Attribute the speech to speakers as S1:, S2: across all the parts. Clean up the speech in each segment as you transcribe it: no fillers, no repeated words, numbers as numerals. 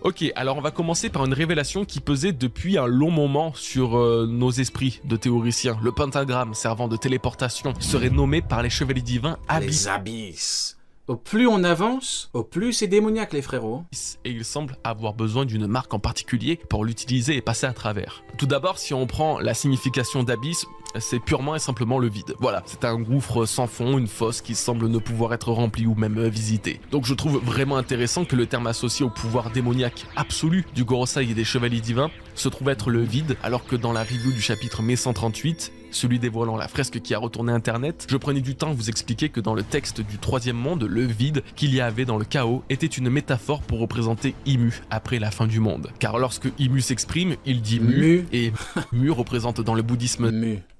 S1: Ok, alors on va commencer par une révélation qui pesait depuis un long moment sur nos esprits de théoriciens. Le pentagramme servant de téléportation serait nommé par les chevaliers divins Abyss.
S2: Les abysses. Au plus on avance, au plus c'est démoniaque les frérots.
S1: Et il semble avoir besoin d'une marque en particulier pour l'utiliser et passer à travers. Tout d'abord, si on prend la signification d'abysse, c'est purement et simplement le vide. Voilà, c'est un gouffre sans fond, une fosse qui semble ne pouvoir être remplie ou même visitée. Donc je trouve vraiment intéressant que le terme associé au pouvoir démoniaque absolu du Gorosei et des chevaliers divins se trouve être le vide, alors que dans la review du chapitre 1138, celui dévoilant la fresque qui a retourné internet, je prenais du temps à vous expliquer que dans le texte du troisième monde, le vide qu'il y avait dans le chaos était une métaphore pour représenter Imu après la fin du monde. Car lorsque Imu s'exprime, il dit mu, et mu représente dans le bouddhisme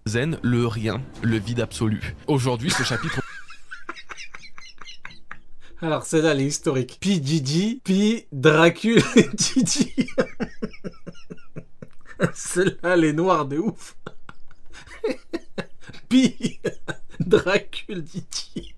S1: zen le rien, le vide absolu. Aujourd'hui, ce chapitre...
S2: Alors celle-là, elle est historique. Pi Didi, Pi Dracul Didi. Celle-là, elle est noire de ouf. Pi Dracul Didi.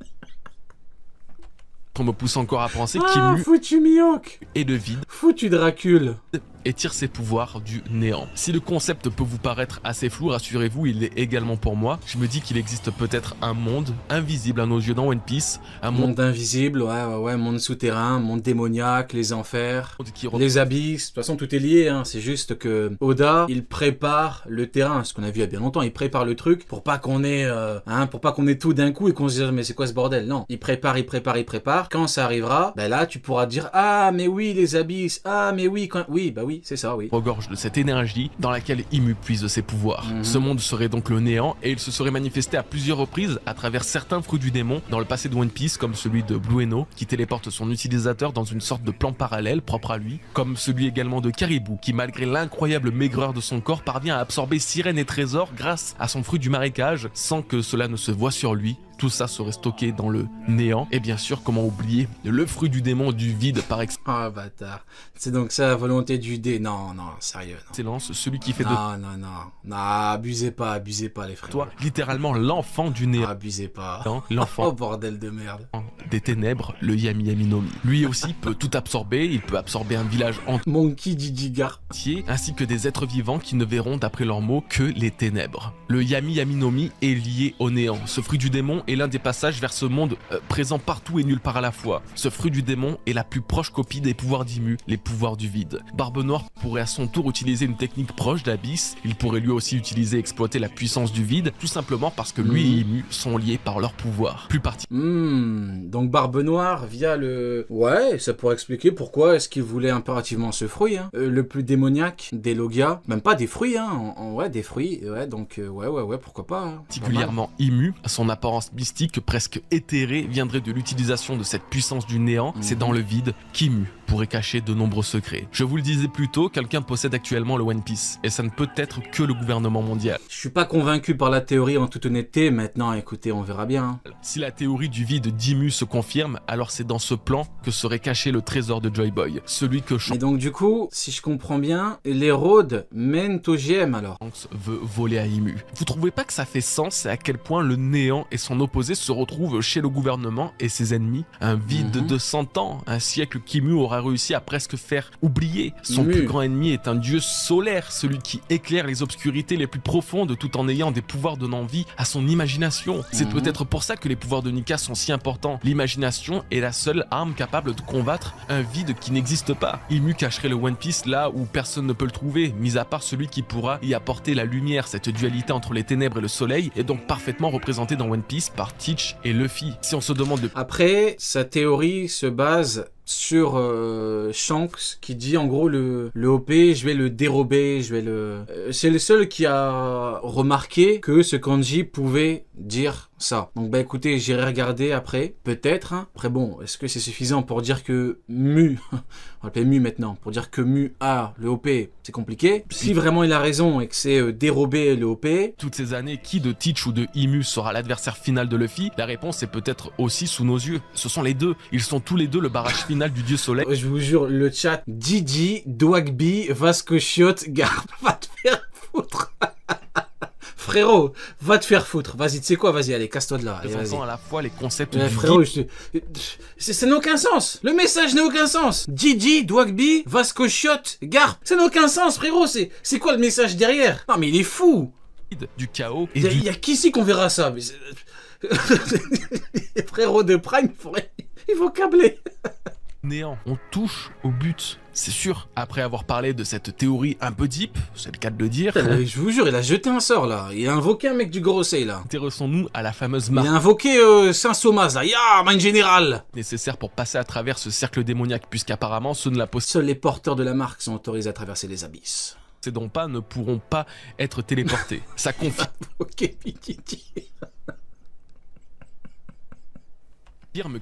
S1: On me pousse encore à penser qu'Imu
S2: foutu Mihawk
S1: est le vide.
S2: Foutu Dracul.
S1: Et tire ses pouvoirs du néant. Si le concept peut vous paraître assez flou, rassurez-vous, il l'est également pour moi. Je me dis qu'il existe peut-être un monde invisible à nos yeux dans One Piece. Un
S2: monde invisible, ouais, monde souterrain, monde démoniaque, les enfers, les abysses. De toute façon, tout est lié, hein. C'est juste que Oda, il prépare le terrain, ce qu'on a vu il y a bien longtemps. Il prépare le truc pour pas qu'on ait, pour pas qu'on ait tout d'un coup et qu'on se dise mais c'est quoi ce bordel? Non, il prépare. Quand ça arrivera, ben là, tu pourras dire ah mais oui les abysses, ah mais oui oui, c'est ça, oui.
S1: Regorge de cette énergie dans laquelle Imu puise ses pouvoirs. Ce monde serait donc le néant et il se serait manifesté à plusieurs reprises à travers certains fruits du démon dans le passé de One Piece, comme celui de Blue Eno qui téléporte son utilisateur dans une sorte de plan parallèle propre à lui, comme celui également de Caribou qui, malgré l'incroyable maigreur de son corps, parvient à absorber sirènes et trésors grâce à son fruit du marécage sans que cela ne se voie sur lui. Tout ça serait stocké dans le néant. Et bien sûr, comment oublier le fruit du démon du vide par excellence.
S2: Ah bâtard. C'est donc ça la volonté du dé. Non, sérieux. Non.
S1: Excellence, celui qui fait
S2: Non, abusez pas les frères.
S1: Toi, littéralement l'enfant du néant.
S2: Abusez pas.
S1: L'enfant.
S2: Oh bordel de merde.
S1: Des ténèbres, le Yami Yami no Mi. Lui aussi peut tout absorber, il peut absorber un village
S2: Monkey Didi Gar.
S1: entier, ainsi que des êtres vivants qui ne verront, d'après leurs mots, que les ténèbres. Le Yami Yami no Mi est lié au néant. Ce fruit du démon est l'un des passages vers ce monde présent partout et nulle part à la fois. Ce fruit du démon est la plus proche copie des pouvoirs d'Imu, les pouvoirs du vide. Barbe Noire pourrait à son tour utiliser une technique proche d'Abyss. Il pourrait lui aussi utiliser et exploiter la puissance du vide, tout simplement parce que lui et Imu sont liés par leur pouvoir. Plus
S2: Donc Barbe Noire via le... Ouais, ça pourrait expliquer pourquoi est-ce qu'il voulait impérativement ce fruit, hein. Le plus démoniaque des Logia. Même pas des fruits, hein. Ouais, des fruits. Ouais, donc ouais, pourquoi pas. Hein.
S1: Particulièrement Imu, son apparence mystique presque éthérée viendrait de l'utilisation de cette puissance du néant. C'est dans le vide qu'Imu pourrait cacher de nombreux secrets. Je vous le disais plus tôt, quelqu'un possède actuellement le One Piece, et ça ne peut être que le gouvernement mondial.
S2: Je suis pas convaincu par la théorie en toute honnêteté, maintenant écoutez, on verra bien.
S1: Si la théorie du vide d'Imu se confirme, alors c'est dans ce plan que serait caché le trésor de Joy Boy, celui que
S2: Et donc du coup, si je comprends bien, les rôdes mènent au GM alors.
S1: Shanks veut voler à Imu. Vous trouvez pas que ça fait sens et à quel point le néant et son opposé se retrouvent chez le gouvernement et ses ennemis? Un vide de 100 ans, un siècle qu'Imu aura réussi à presque faire oublier. Son plus grand ennemi est un dieu solaire, celui qui éclaire les obscurités les plus profondes tout en ayant des pouvoirs donnant vie à son imagination. C'est peut-être pour ça que les pouvoirs de Nika sont si importants. L'imagination est la seule arme capable de combattre un vide qui n'existe pas. Imu cacherait le One Piece là où personne ne peut le trouver, mis à part celui qui pourra y apporter la lumière. Cette dualité entre les ténèbres et le soleil est donc parfaitement représentée dans One Piece par Teach et Luffy. Si on se demande de...
S2: Après, sa théorie se base sur Shanks qui dit en gros le OP, je vais le dérober, je vais le... c'est le seul qui a remarqué que ce kanji pouvait dire ça. Donc bah écoutez, j'irai regarder après, peut-être. Hein. Après bon, est-ce que c'est suffisant pour dire que Mu, on va l'appeler Mu maintenant, pour dire que Mu a le OP, c'est compliqué. Si vraiment il a raison et que c'est dérober le OP...
S1: Toutes ces années, qui de Teach ou de Imu sera l'adversaire final de Luffy? La réponse est peut-être aussi sous nos yeux. Ce sont les deux. Ils sont tous les deux le barrage final du dieu soleil.
S2: Je vous jure, le chat, Didi, Dwagby, Vasco Chiot, garde, va te faire foutre. frérot, va te faire foutre. Vas-y, tu sais quoi, vas-y, allez, casse-toi de là. Allez,
S1: présentant à la fois les concepts
S2: mais
S1: du
S2: frérot,
S1: guide,
S2: ça n'a aucun sens. Le message n'a aucun sens. Gigi, Dwagby, Vasco Chiot, Garp. Ça n'a aucun sens, frérot. C'est quoi le message derrière? Non, mais il est fou.
S1: du chaos et
S2: Il y a qu'ici qu'on verra ça. Mais les frérots de Prime, il faut câbler.
S1: néant. On touche au but, c'est sûr. Après avoir parlé de cette théorie un peu deep, c'est le cas de le dire,
S2: Je vous jure, il a jeté un sort là. Il a invoqué un mec du Gorosei là.
S1: intéressons-nous à la fameuse
S2: Il
S1: marque
S2: a invoqué Saint-Somas là. Ya, Mind Général.
S1: nécessaire pour passer à travers ce cercle démoniaque, puisqu'apparemment ceux ne la
S2: Seuls les porteurs de la marque sont autorisés à traverser les abysses.
S1: possédant pas ne pourront pas être téléportés. Ça confirme
S2: Ok, Gigi.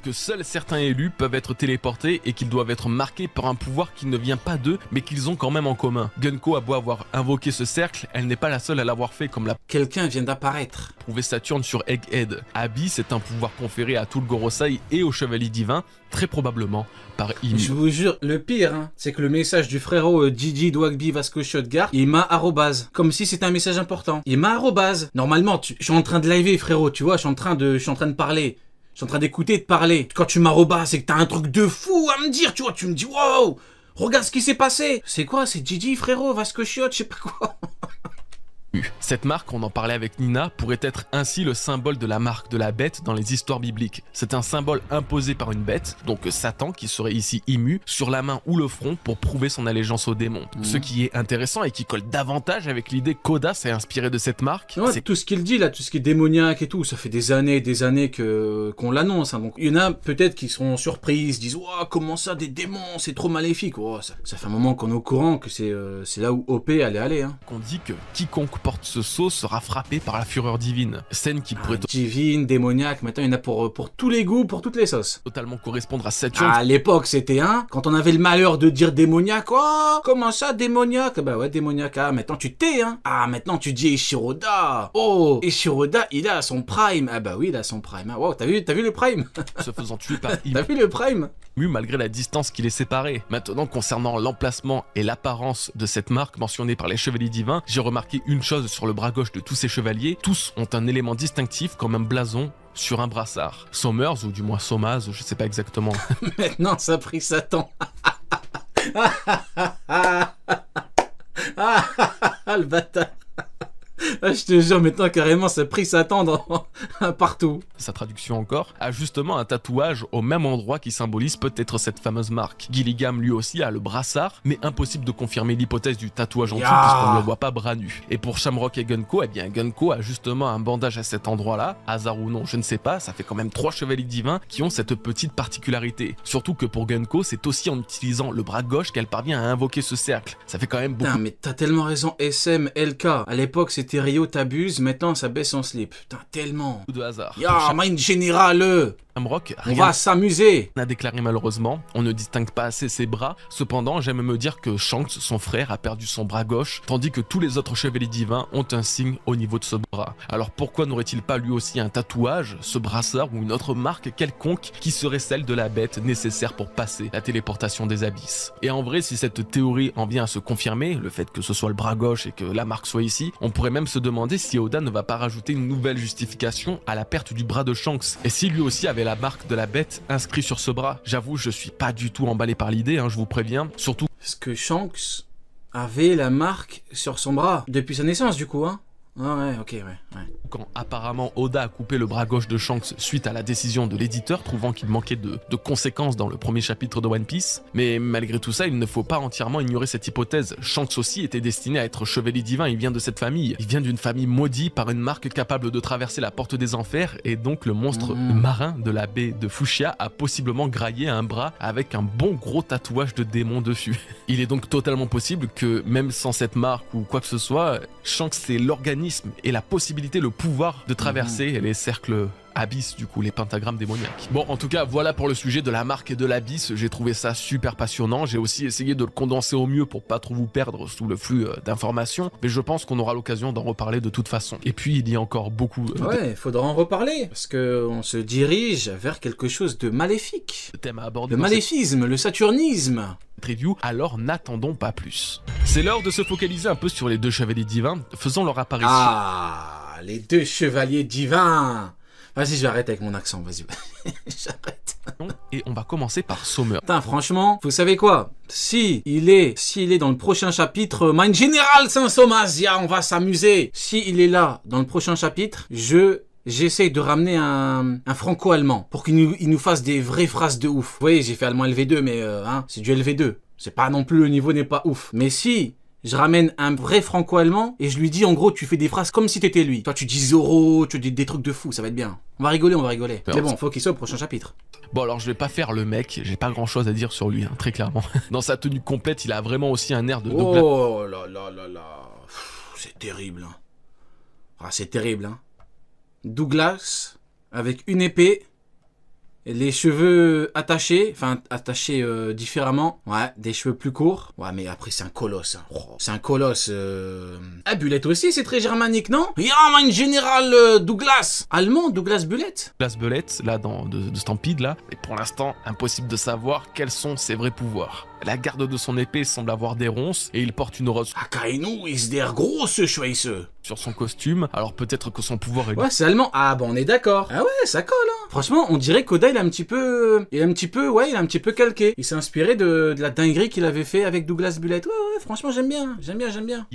S1: que seuls certains élus peuvent être téléportés et qu'ils doivent être marqués par un pouvoir qui ne vient pas d'eux, mais qu'ils ont quand même en commun. Gunko a beau avoir invoqué ce cercle, elle n'est pas la seule à l'avoir fait, comme l'a
S2: Quelqu'un vient d'apparaître.
S1: prouvé Saturne sur Egghead. Abyss est un pouvoir conféré à tout le Gorosei et au Chevalier Divin, très probablement par Ymir.
S2: Je vous jure, le pire, hein, c'est que le message du frérot Gigi, Dwagby, Vasco Shotgar, il m'a arrobase. Comme si c'était un message important. Il m'a arrobase. Normalement, je suis en train de liver, frérot, tu vois, je suis en train de parler. Je suis en train d'écouter et de parler. Quand tu m'arrobas, c'est que t'as un truc de fou à me dire, tu vois. Tu me dis, wow, regarde ce qui s'est passé. C'est quoi? C'est Gigi, frérot, Vasco Chiot, je sais pas quoi.
S1: Cette marque, on en parlait avec Nina, pourrait être ainsi le symbole de la marque de la bête dans les histoires bibliques. C'est un symbole imposé par une bête, donc Satan, qui serait ici immu, sur la main ou le front pour prouver son allégeance au démon. Ce qui est intéressant et qui colle davantage avec l'idée qu'Oda s'est inspiré de cette marque.
S2: Ouais,
S1: c'est
S2: tout ce qu'il dit là, tout ce qui est démoniaque et tout, ça fait des années qu'on l'annonce. Hein. Donc il y en a peut-être qui seront surpris, ils se disent ouah, comment ça, des démons, c'est trop maléfique. Oh, ça fait un moment qu'on est au courant que c'est là où OP allait aller. Hein.
S1: qu'on dit que quiconque porte ce sceau sera frappé par la fureur divine. Scène qui pourrait
S2: Divine, démoniaque, maintenant il y en a pour tous les goûts, pour toutes les sauces.
S1: totalement correspondre à Saturne.
S2: À l'époque c'était quand on avait le malheur de dire démoniaque, oh comment ça démoniaque? Bah ouais démoniaque, ah maintenant tu t'es hein. Ah maintenant tu dis Ishiroda. Oh Ishiroda il a son prime. Ah bah oui il a son prime. Ah, wow t'as vu le prime?
S1: Se faisant tuer par
S2: T'as vu le prime?
S1: malgré la distance qui les séparait. Maintenant, concernant l'emplacement et l'apparence de cette marque mentionnée par les chevaliers divins, j'ai remarqué une chose sur le bras gauche de tous ces chevaliers. Tous ont un élément distinctif comme un blason sur un brassard. Sommers, ou du moins Sommaz, je sais pas exactement.
S2: Maintenant ça a pris Satan. Le bâtard. Ah, je te jure, maintenant carrément ça a pris Satan partout.
S1: Sa traduction encore, a justement un tatouage au même endroit qui symbolise peut-être cette fameuse marque. Gilligam lui aussi a le brassard, mais impossible de confirmer l'hypothèse du tatouage en dessous puisqu'on ne le voit pas bras nu. Et pour Shamrock et Gunko, eh bien Gunko a justement un bandage à cet endroit-là, hasard ou non, je ne sais pas, ça fait quand même 3 chevaliers divins qui ont cette petite particularité. Surtout que pour Gunko, c'est aussi en utilisant le bras gauche qu'elle parvient à invoquer ce cercle. Ça fait quand même beaucoup.
S2: Putain, mais t'as tellement raison, SM, LK. À l'époque c'était Rio t'abuses, maintenant ça baisse son slip. Putain, tellement.
S1: De hasard.
S2: Ya, Mind Général.
S1: Shamrock,
S2: On va s'amuser.
S1: a déclaré malheureusement, on ne distingue pas assez ses bras. Cependant, j'aime me dire que Shanks, son frère, a perdu son bras gauche, tandis que tous les autres chevaliers divins ont un signe au niveau de ce bras. Alors pourquoi n'aurait-il pas lui aussi un tatouage, ce brassard ou une autre marque quelconque qui serait celle de la bête nécessaire pour passer la téléportation des abysses? Et en vrai, si cette théorie en vient à se confirmer, le fait que ce soit le bras gauche et que la marque soit ici, on pourrait même se demander si Oda ne va pas rajouter une nouvelle justification à la perte du bras de Shanks. Et si lui aussi avait la marque de la bête inscrite sur ce bras. J'avoue, je suis pas du tout emballé par l'idée, je vous préviens. Surtout
S2: Parce que Shanks avait la marque sur son bras depuis sa naissance du coup, hein. Ah ouais, ok, ouais.
S1: quand apparemment Oda a coupé le bras gauche de Shanks suite à la décision de l'éditeur, trouvant qu'il manquait de conséquences dans le premier chapitre de One Piece. Mais malgré tout ça, il ne faut pas entièrement ignorer cette hypothèse. Shanks aussi était destiné à être chevalier divin, il vient de cette famille. Il vient d'une famille maudite par une marque capable de traverser la porte des enfers, et donc le monstre marin de la baie de Fushia a possiblement graillé un bras avec un bon gros tatouage de démon dessus. Il est donc totalement possible que, même sans cette marque ou quoi que ce soit, Shanks c'est l'organisme et la possibilité, le pouvoir de traverser les cercles Abyss, du coup, les pentagrammes démoniaques. Bon, en tout cas, voilà pour le sujet de la marque et de l'Abyss. J'ai trouvé ça super passionnant. J'ai aussi essayé de le condenser au mieux pour pas trop vous perdre sous le flux d'informations. Mais je pense qu'on aura l'occasion d'en reparler de toute façon. Et puis, il y a encore beaucoup
S2: ouais, il faudra en reparler. Parce qu'on se dirige vers quelque chose de maléfique.
S1: de thèmes à aborder.
S2: Le maléfisme, le saturnisme.
S1: Review, alors n'attendons pas plus. C'est l'heure de se focaliser un peu sur les deux chevaliers divins, faisant leur apparition.
S2: Ah, les deux chevaliers divins. Vas-y, je vais arrêter avec mon accent, vas-y. J'arrête.
S1: Et on va commencer par Sommer.
S2: Putain, franchement, vous savez quoi? S'il est dans le prochain chapitre, mein Général Saint-Somazia, on va s'amuser. S'il est là, dans le prochain chapitre, j'essaye de ramener un franco-allemand pour qu'il nous fasse des vraies phrases de ouf. Vous voyez, j'ai fait allemand LV2, mais c'est du LV2. C'est pas non plus, le niveau n'est pas ouf. Mais si je ramène un vrai franco-allemand et je lui dis en gros tu fais des phrases comme si t'étais lui. Toi tu dis Zoro, tu dis des trucs de fou, ça va être bien. On va rigoler, on va rigoler. Mais bon, faut qu'il soit au prochain chapitre.
S1: Bon alors je vais pas faire le mec, j'ai pas grand chose à dire sur lui, hein, très clairement. Dans sa tenue complète, il a vraiment aussi un air de...
S2: Oh là là là là. C'est terrible. Hein. Ah, c'est terrible. Hein. Douglas, avec une épée, les cheveux attachés, différemment. Ouais, des cheveux plus courts. Ouais, mais après, c'est un colosse. Hein. Oh, c'est un colosse. Ah, Bullet aussi, c'est très germanique, non? Ja, mein Général Douglas. Allemand, Douglas Bullet.
S1: Douglas Bullet, là, de Stampede, là. Et pour l'instant, impossible de savoir quels sont ses vrais pouvoirs. La garde de son épée semble avoir des ronces et il porte une rose
S2: Akainu ist der große Schweiße
S1: sur son costume, alors peut-être que son pouvoir est...
S2: Ouais, c'est allemand. Ah bon, on est d'accord. Ah ouais, ça colle, hein. Franchement, on dirait qu'Oda, il a un petit peu calqué. Il s'est inspiré de la dinguerie qu'il avait fait avec Douglas Bullet. Ouais, franchement, j'aime bien.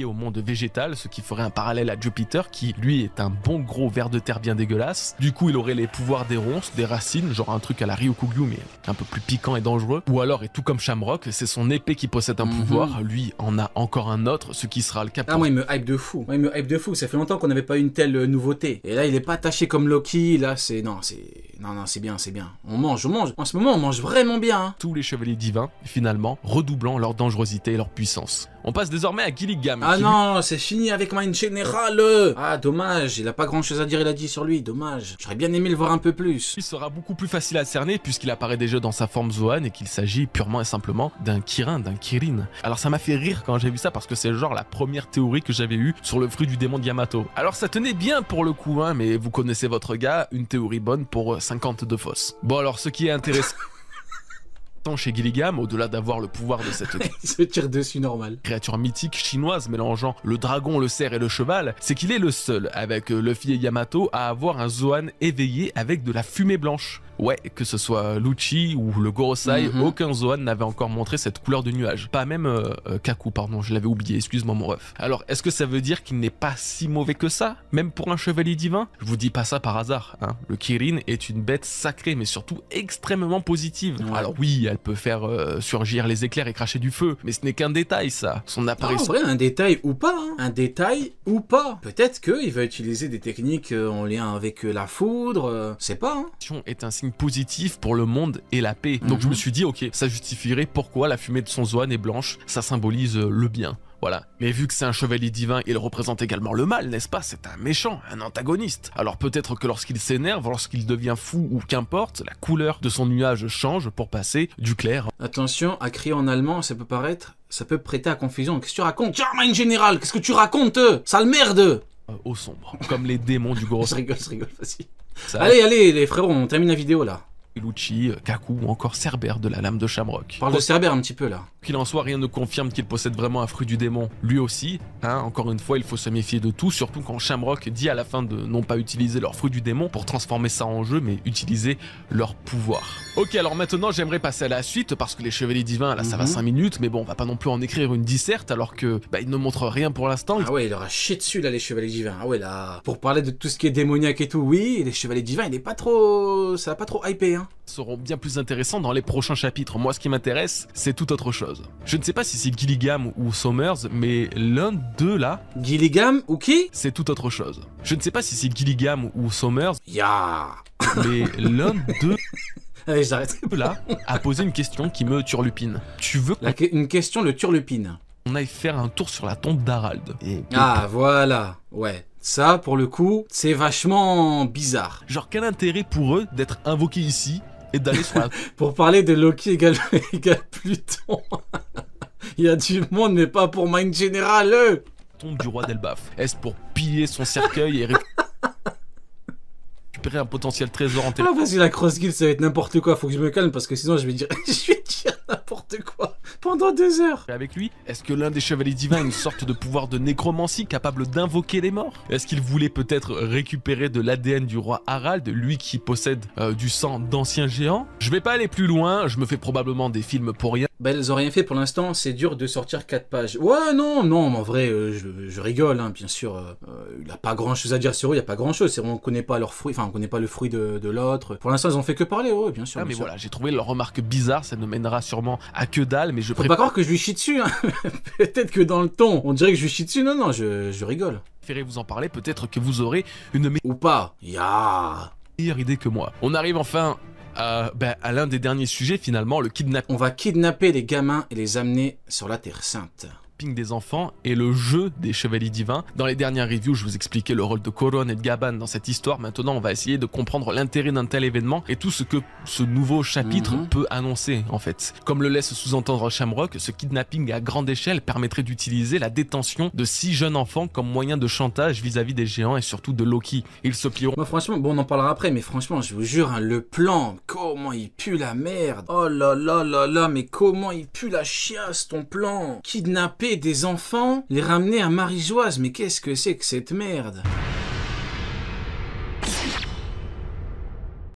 S1: Au monde végétal, ce qui ferait un parallèle à Jupiter, qui lui est un bon gros ver de terre bien dégueulasse. Du coup, il aurait les pouvoirs des ronces, des racines, genre un truc à la Ryokugyu, mais un peu plus piquant et dangereux. Ou alors, et tout comme Shamrock, c'est son épée qui possède un pouvoir, lui en a encore un autre, ce qui sera le cas pour...
S2: Ah, moi, il me hype de fou. Ça fait longtemps qu'on n'avait pas eu une telle nouveauté. Et là, il est pas attaché comme Loki. Là, c'est... Non, c'est bien. On mange. En ce moment, on mange vraiment bien. Hein.
S1: Tous les chevaliers divins, finalement, redoublant leur dangerosité et leur puissance. On passe désormais à Gilligan.
S2: Ah non, c'est fini avec Mein Général. Ah, dommage. Il a pas grand chose à dire, il a dit sur lui. Dommage. J'aurais bien aimé le voir un peu plus.
S1: Il sera beaucoup plus facile à cerner puisqu'il apparaît déjà dans sa forme Zoan et qu'il s'agit purement et simplement d'un Kirin, d'un Kirin. Alors ça m'a fait rire quand j'ai vu ça parce que c'est genre la première théorie que j'avais eue sur le fruit du démon de Yamato. Alors ça tenait bien pour le coup, hein, mais vous connaissez votre gars, une théorie bonne pour 52 fausses. Bon alors ce qui est intéressant chez Gilligan, au-delà d'avoir le pouvoir de cette
S2: il se tire dessus normal.
S1: Créature mythique chinoise mélangeant le dragon, le cerf et le cheval, c'est qu'il est le seul, avec Luffy et Yamato, à avoir un Zoan éveillé avec de la fumée blanche. Ouais, que ce soit Lucci ou le Gorosei, aucun Zoan n'avait encore montré cette couleur de nuage. Pas même Kaku, pardon, je l'avais oublié, excuse-moi mon ref. Alors, est-ce que ça veut dire qu'il n'est pas si mauvais que ça, même pour un chevalier divin? Je vous dis pas ça par hasard, hein. Le Kirin est une bête sacrée, mais surtout extrêmement positive. Ouais. Alors oui, elle peut faire surgir les éclairs et cracher du feu, mais ce n'est qu'un détail ça. Son apparition...
S2: En vrai, un détail ou pas, hein. Un détail ou pas. Peut-être qu'il va utiliser des techniques en lien avec la foudre, c'est pas, hein.
S1: Est un signe positif pour le monde et la paix. Donc je me suis dit, ok, ça justifierait pourquoi la fumée de son Zoan est blanche, ça symbolise le bien. Voilà. Mais vu que c'est un chevalier divin, il représente également le mal, n'est-ce pas? C'est un méchant, un antagoniste. Alors peut-être que lorsqu'il s'énerve, lorsqu'il devient fou ou qu'importe, la couleur de son nuage change pour passer du clair.
S2: Attention, à crier en allemand, ça peut prêter à confusion. Qu'est-ce que tu racontes? Ja, mein Général, qu'est-ce que tu racontes? Sale merde!
S1: Au sombre, comme les démons du gros.
S2: Je rigole, vas-y. Allez, les frérots, on termine la vidéo là.
S1: Lucci, Kaku ou encore Cerbère de la lame de Shamrock.
S2: Parle de Cerbère un petit peu là.
S1: Qu'il en soit, rien ne confirme qu'il possède vraiment un fruit du démon. Lui aussi, hein, encore une fois, il faut se méfier de tout, surtout quand Shamrock dit à la fin de non pas utiliser leur fruit du démon pour transformer ça en jeu, mais utiliser leur pouvoir. Ok, alors maintenant j'aimerais passer à la suite parce que les chevaliers divins, là ça va 5 minutes, mais bon, on va pas non plus en écrire une disserte alors que ils ne montrent rien pour l'instant.
S2: Ah ouais, il aura chié dessus là les chevaliers divins. Ah ouais là, pour parler de tout ce qui est démoniaque et tout, oui, les chevaliers divins, il est pas trop, ça va pas trop hypé, hein.
S1: Seront bien plus intéressants dans les prochains chapitres. Moi, ce qui m'intéresse, c'est tout autre chose. Je ne sais pas si c'est Gilligan ou Somers, mais l'un d'eux là...
S2: Gilligan ou qui?
S1: C'est tout autre chose. Je ne sais pas si c'est Gilligan ou Somers... Mais l'un d'eux...
S2: Allez, j'arrête.
S1: Là, a posé une question qui me turlupine. Tu veux
S2: une question le turlupine.
S1: On aille faire un tour sur la tombe d'Harald.
S2: Ah, voilà. Ouais. Ça, pour le coup, c'est vachement bizarre.
S1: Genre, quel intérêt pour eux d'être invoqués ici et d'aller sur la...
S2: Pour parler de Loki égale Pluton. Il y a du monde, mais pas pour Mein Général.
S1: Tombe du roi d'Elbaf. Est-ce pour piller son cercueil et récupérer un potentiel trésor en
S2: Ah, vas-y, la cross guild, ça va être n'importe quoi. Faut que je me calme parce que sinon, je vais dire n'importe quoi. pendant 2 heures.
S1: Avec lui, est-ce que l'un des chevaliers divins a une sorte de pouvoir de nécromancie capable d'invoquer les morts? Est-ce qu'il voulait peut-être récupérer de l'ADN du roi Harald, lui qui possède du sang d'anciens géants? Je vais pas aller plus loin, je me fais probablement des films pour rien.
S2: Bah, ils ont rien fait pour l'instant, c'est dur de sortir 4 pages. Ouais, non, en vrai, je rigole, hein, bien sûr. Il a pas grand chose à dire sur eux, il y a pas grand chose. C'est on connaît pas leur fruit, enfin, on connaît pas le fruit de l'autre. Pour l'instant, ils ont fait que parler, ouais, bien sûr.
S1: Ah,
S2: bien
S1: mais
S2: sûr.
S1: voilà, j'ai trouvé leur remarque bizarre, ça ne mènera sûrement à que dalle, mais je
S2: Faut pas croire que je lui chie dessus, hein. Peut-être que dans le ton, on dirait que je lui chie dessus. Non, je rigole.
S1: préférerais vous en parler, peut-être que vous aurez une
S2: Ou pas. Ya.
S1: meilleure idée que moi. On arrive enfin à l'un des derniers sujets finalement, le kidnapping
S2: On va kidnapper les gamins et les amener sur la Terre Sainte.
S1: des enfants et le jeu des chevaliers divins. Dans les dernières reviews, je vous expliquais le rôle de Coron et de Gaban dans cette histoire. Maintenant, on va essayer de comprendre l'intérêt d'un tel événement et tout ce que ce nouveau chapitre peut annoncer, en fait. Comme le laisse sous-entendre Shamrock, ce kidnapping à grande échelle permettrait d'utiliser la détention de 6 jeunes enfants comme moyen de chantage vis-à-vis des géants et surtout de Loki. Ils se plieront.
S2: Moi, franchement, bon, on en parlera après, mais franchement, je vous jure, hein, le plan, comment il pue la merde. Oh là là là là, mais comment il pue la chiasse, ton plan. Kidnapper des enfants, les ramener à Marie-Joise, mais qu'est-ce que c'est que cette merde?